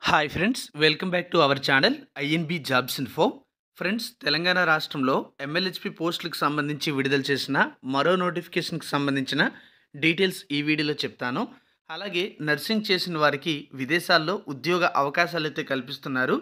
Hi friends, welcome back to our channel INB jobs info. Friends, Telangana రాష్ట్రంలో MLHP పోస్టులకు సంబంధించి విడుదల చేసిన మరో నోటిఫికేషన్కి సంబంధించిన డీటెయిల్స్ ఈ వీడియోలో చెప్తాను. అలాగే నర్సింగ్ చేసిన వారికి విదేశాల్లో ఉద్యోగ అవకాశాలు అయితే కల్పిస్తున్నారు.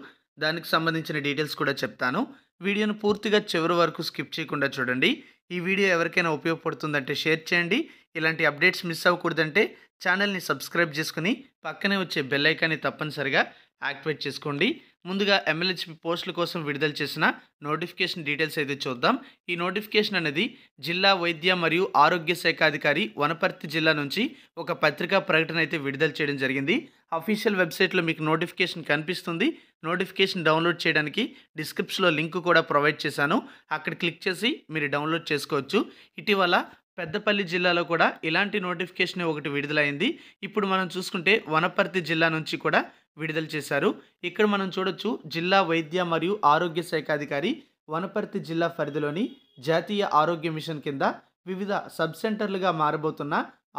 దానికి సంబంధించిన డీటెయిల్స్ కూడా చెప్తాను. వీడియోను పూర్తిగా చివరి వరకు స్కిప్ చేయకుండా చూడండి. ఈ వీడియో ఎవరికైనా ఉపయోగపడుతుందంటే షేర్ చేయండి. ఇలాంటి అప్డేట్స్ మిస్ అవ్వకూడదంటే ఛానల్ని సబ్స్క్రైబ్ చేసుకుని పక్కనే వచ్చే బెల్ ఐకాన్ని తప్పనిసరిగా యాక్టివేట్ చేసుకోండి. ముందుగా ఎంఎల్హెచ్పి పోస్టుల కోసం విడుదల చేసిన నోటిఫికేషన్ డీటెయిల్స్ అయితే చూద్దాం. ఈ నోటిఫికేషన్ అనేది జిల్లా వైద్య మరియు ఆరోగ్య శాఖ అధికారి వనపర్తి జిల్లా నుంచి ఒక పత్రికా ప్రకటన అయితే విడుదల చేయడం జరిగింది. అఫీషియల్ వెబ్సైట్లో మీకు నోటిఫికేషన్ కనిపిస్తుంది. నోటిఫికేషన్ డౌన్లోడ్ చేయడానికి డిస్క్రిప్షన్లో లింక్ కూడా ప్రొవైడ్ చేశాను. అక్కడ క్లిక్ చేసి మీరు డౌన్లోడ్ చేసుకోవచ్చు. ఇటీవల పెద్దపల్లి జిల్లాలో కూడా ఇలాంటి నోటిఫికేషన్ ఒకటి విడుదలైంది. ఇప్పుడు మనం చూసుకుంటే వనపర్తి జిల్లా నుంచి కూడా విడుదల చేశారు. ఇక్కడ మనం చూడొచ్చు, జిల్లా వైద్య మరియు ఆరోగ్య శాఖ అధికారి వనపర్తి జిల్లా పరిధిలోని జాతీయ ఆరోగ్య మిషన్ కింద వివిధ సబ్ సెంటర్లుగా మారబోతున్న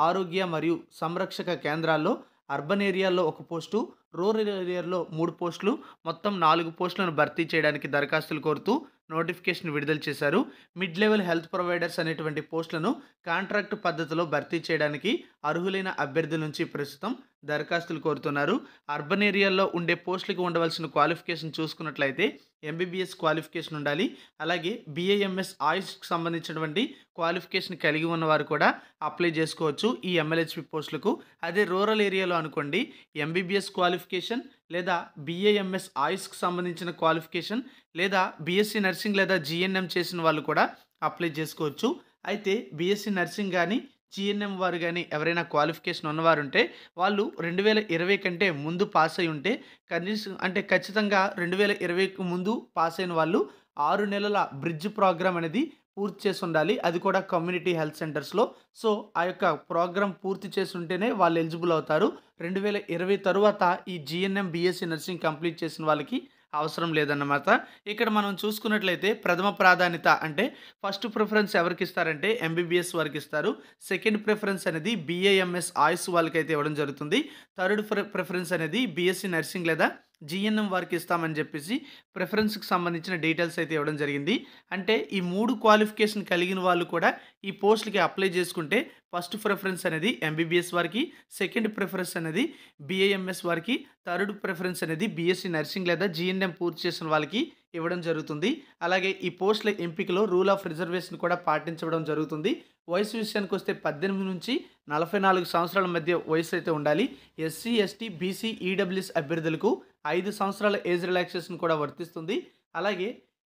ఆరోగ్య మరియు సంరక్షక కేంద్రాల్లో అర్బన్ ఏరియాల్లో ఒక పోస్టు, రూరల్ ఏరియాలో 3 పోస్టులు, మొత్తం 4 పోస్టులను భర్తీ చేయడానికి దరఖాస్తులు కోరుతూ నోటిఫికేషన్ విడుదల చేశారు. మిడ్ లెవెల్ హెల్త్ ప్రొవైడర్స్ అనేటువంటి పోస్టులను కాంట్రాక్ట్ పద్ధతిలో భర్తీ చేయడానికి అర్హులైన అభ్యర్థుల నుంచి ప్రస్తుతం దరఖాస్తులు కోరుతున్నారు. అర్బన్ ఏరియాల్లో ఉండే పోస్టులకు ఉండవలసిన క్వాలిఫికేషన్ చూసుకున్నట్లయితే ఎంబీబీఎస్ క్వాలిఫికేషన్ ఉండాలి. అలాగే బీఏఎంఎస్ ఆయుష్కి సంబంధించినటువంటి క్వాలిఫికేషన్ కలిగి ఉన్నవారు కూడా అప్లై చేసుకోవచ్చు ఈ ఎంఎల్హెచ్పి పోస్టులకు. అదే రూరల్ ఏరియాలో అనుకోండి, ఎంబీబీఎస్ క్వాలిఫికేషన్ లేదా బీఏఎంఎస్ ఆయుష్కి సంబంధించిన క్వాలిఫికేషన్ లేదా బీఎస్సీ నర్సింగ్ లేదా జీఎన్ఎం చేసిన వాళ్ళు కూడా అప్లై చేసుకోవచ్చు. అయితే బీఎస్సీ నర్సింగ్ కానీ జీఎన్ఎం వారు కానీ ఎవరైనా క్వాలిఫికేషన్ ఉన్నవారు ఉంటే వాళ్ళు 2020 కంటే ముందు పాస్ అయి ఉంటే కనీసం అంటే ఖచ్చితంగా 2020కి ముందు పాస్ అయిన వాళ్ళు 6 నెలల బ్రిడ్జ్ ప్రోగ్రామ్ అనేది పూర్తి చేసి ఉండాలి. అది కూడా కమ్యూనిటీ హెల్త్ సెంటర్స్లో. సో ఆ యొక్క ప్రోగ్రామ్ పూర్తి చేసి ఉంటేనే వాళ్ళు ఎలిజిబుల్ అవుతారు. 2020 తరువాత ఈ జీఎన్ఎం బీఎస్సీ నర్సింగ్ కంప్లీట్ చేసిన వాళ్ళకి అవసరం లేదన్నమాట. ఇక్కడ మనం చూసుకున్నట్లయితే ప్రథమ ప్రాధాన్యత అంటే ఫస్ట్ ప్రిఫరెన్స్ ఎవరికి ఇస్తారంటే ఎంబీబీఎస్ వారికి ఇస్తారు. సెకండ్ ప్రిఫరెన్స్ అనేది బీఏఎంఎస్ ఆయుష్ వాళ్ళకైతే ఇవ్వడం జరుగుతుంది. థర్డ్ ప్రిఫరెన్స్ అనేది బీఎస్సీ నర్సింగ్ లేదా జీఎన్ఎం వారికి ఇస్తామని చెప్పేసి ప్రిఫరెన్స్కి సంబంధించిన డీటెయిల్స్ అయితే ఇవ్వడం జరిగింది. అంటే ఈ 3 క్వాలిఫికేషన్ కలిగిన వాళ్ళు కూడా ఈ పోస్టులకి అప్లై చేసుకుంటే ఫస్ట్ ప్రిఫరెన్స్ అనేది ఎంబీబీఎస్ వారికి, సెకండ్ ప్రిఫరెన్స్ అనేది బీఏఎంఎస్ వారికి, థర్డ్ ప్రిఫరెన్స్ అనేది బీఎస్సీ నర్సింగ్ లేదా జీఎన్ఎం పూర్తి చేసిన వాళ్ళకి ఇవ్వడం జరుగుతుంది. అలాగే ఈ పోస్టుల ఎంపికలో రూల్ ఆఫ్ రిజర్వేషన్ కూడా పాటించడం జరుగుతుంది. వయసు విషయానికి వస్తే 18 నుంచి 44 సంవత్సరాల మధ్య వయసు అయితే ఉండాలి. ఎస్సీ, ఎస్టీ, బీసీ, ఈడబ్ల్యూఎస్ అభ్యర్థులకు 5 సంవత్సరాల ఏజ్ రిలాక్సేషన్ కూడా వర్తిస్తుంది. అలాగే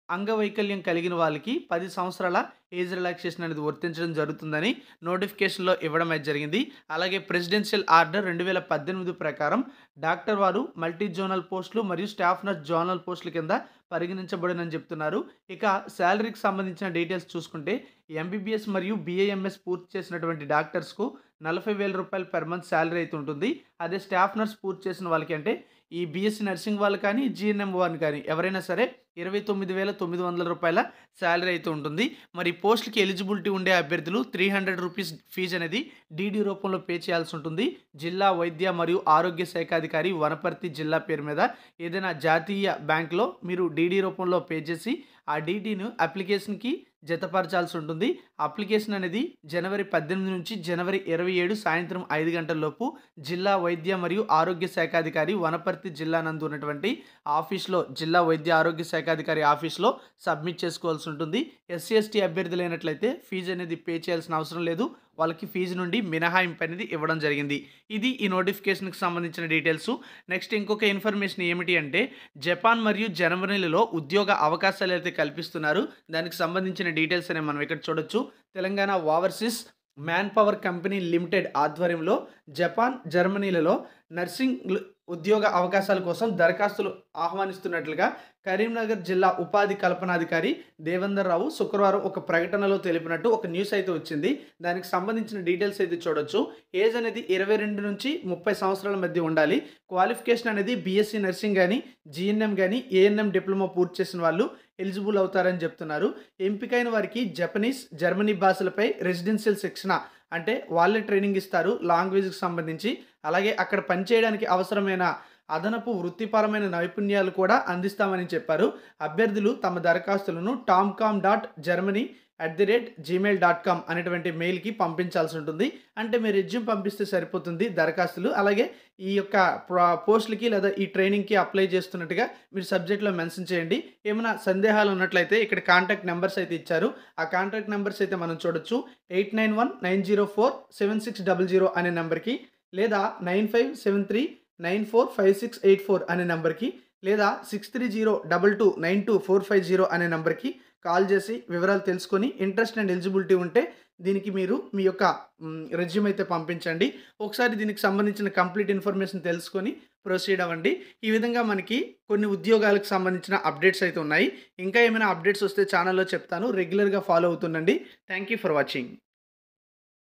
అంగవైకల్యం కలిగిన వాళ్ళకి 10 సంవత్సరాల ఏజ్ రిలాక్సేషన్ అనేది వర్తించడం జరుగుతుందని నోటిఫికేషన్లో ఇవ్వడం అయితే జరిగింది. అలాగే ప్రెసిడెన్షియల్ ఆర్డర్ 2018 ప్రకారం డాక్టర్ వారు మల్టీ జోనల్ పోస్టులు మరియు స్టాఫ్ నర్స్ జోనల్ పోస్టుల కింద పరిగణించబడినని చెప్తున్నారు. ఇక శాలరీకి సంబంధించిన డీటెయిల్స్ చూసుకుంటే ఎంబీబీఎస్ మరియు బీఏఎంఎస్ పూర్తి చేసినటువంటి డాక్టర్స్కు 40,000 రూపాయలు పర్ మంత్ శాలరీ అయితే ఉంటుంది. అదే స్టాఫ్ నర్స్ పూర్తి చేసిన వాళ్ళకి అంటే ఈ బీఎస్సీ నర్సింగ్ వాళ్ళు కానీ జీఎన్ఎం వారిని కానీ ఎవరైనా సరే 29,900 రూపాయల శాలరీ అయితే ఉంటుంది. మరి పోస్టులకి ఎలిజిబిలిటీ ఉండే అభ్యర్థులు 300 రూపీస్ ఫీజు అనేది డీడీ రూపంలో పే చేయాల్సి ఉంటుంది. జిల్లా వైద్య మరియు ఆరోగ్య శాఖ అధికారి వనపర్తి జిల్లా పేరు మీద ఏదైనా జాతీయ బ్యాంక్లో మీరు డీడీ రూపంలో పే చేసి ఆ డీడీను అప్లికేషన్కి జతపరచాల్సి ఉంటుంది. అప్లికేషన్ అనేది జనవరి 18 నుంచి జనవరి 27 సాయంత్రం 5 గంటల లోపు జిల్లా వైద్య మరియు ఆరోగ్య శాఖ అధికారి వనపర్తి జిల్లా నందు ఉన్నటువంటి ఆఫీస్లో, జిల్లా వైద్య ఆరోగ్య శాఖ అధికారి ఆఫీస్లో సబ్మిట్ చేసుకోవాల్సి ఉంటుంది. ఎస్సీ, ఎస్టీ అభ్యర్థులైనట్లయితే ఫీజు అనేది పే చేయాల్సిన అవసరం లేదు. వాళ్ళకి ఫీజు నుండి మినహాయింపు అనేది ఇవ్వడం జరిగింది. ఇది ఈ నోటిఫికేషన్కి సంబంధించిన డీటెయిల్స్. నెక్స్ట్ ఇంకొక ఇన్ఫర్మేషన్ ఏమిటి అంటే జపాన్ మరియు జర్మనీలలో ఉద్యోగ అవకాశాలు అయితే కల్పిస్తున్నారు. దానికి సంబంధించిన డీటెయిల్స్ అనేవి మనం ఇక్కడ చూడొచ్చు. Telangana overseas man power company limited ఆధ్వర్యంలో జపాన్, జర్మనీలలో నర్సింగ్ ఉద్యోగ అవకాశాల కోసం దరఖాస్తులు ఆహ్వానిస్తున్నట్లుగా కరీంనగర్ జిల్లా ఉపాధి కల్పనాధికారి దేవేందర్ రావు శుక్రవారం ఒక ప్రకటనలో తెలిపినట్టు ఒక న్యూస్ అయితే వచ్చింది. దానికి సంబంధించిన డీటెయిల్స్ అయితే చూడొచ్చు. ఏజ్ అనేది 22 నుంచి 30 సంవత్సరాల మధ్య ఉండాలి. క్వాలిఫికేషన్ అనేది బీఎస్సీ నర్సింగ్ కానీ జీఎన్ఎం కానీ ఏఎన్ఎం డిప్లొమా పూర్తి చేసిన వాళ్ళు ఎలిజిబుల్ అవుతారని చెప్తున్నారు. ఎంపికైన వారికి జపనీస్, జర్మనీ భాషలపై రెసిడెన్షియల్ శిక్షణ అంటే వాళ్ళే ట్రైనింగ్ ఇస్తారు లాంగ్వేజ్కి సంబంధించి. అలాగే అక్కడ పనిచేయడానికి అవసరమైన అదనపు వృత్తిపరమైన నైపుణ్యాలు కూడా అందిస్తామని చెప్పారు. అభ్యర్థులు తమ దరఖాస్తులను tomcom.germany@gmail.com అనేటువంటి మెయిల్‌కి పంపించాల్సి ఉంటుంది. అంటే మీ రెజ్యూమ్ పంపిస్తే సరిపోతుంది దరఖాస్తులు. అలాగే ఈ యొక్క పోస్ట్‌లకి లేదా ఈ ట్రైనింగ్‌కి అప్లై చేస్తున్నట్టుగా మీరు సబ్జెక్ట్‌లో మెన్షన్ చేయండి. ఏమైనా సందేహాలు ఉన్నట్లయితే ఇక్కడ కాంటాక్ట్ నంబర్స్ అయితే ఇచ్చారు. ఆ కాంటాక్ట్ నంబర్స్ అయితే మనం చూడొచ్చు. 8919047600 అనే నంబర్‌కి, లేదా 9573945684 అనే నంబర్‌కి, లేదా 6302292450 అనే నంబర్‌కి కాల్ చేసి వివరాలు తెలుసుకొని ఇంట్రెస్ట్ అండ్ ఎలిజిబిలిటీ ఉంటే దీనికి మీరు మీ యొక్క రెజ్యూమ్ అయితే పంపించండి. ఒకసారి దీనికి సంబంధించిన కంప్లీట్ ఇన్ఫర్మేషన్ తెలుసుకొని ప్రొసీడ్ అవ్వండి. ఈ విధంగా మనకి కొన్ని ఉద్యోగాలకు సంబంధించిన అప్డేట్స్ అయితే ఉన్నాయి. ఇంకా ఏమైనా అప్డేట్స్ వస్తే ఛానల్‌లో చెప్తాను. రెగ్యులర్‌గా ఫాలో అవుతుండండి. Thank you for watching.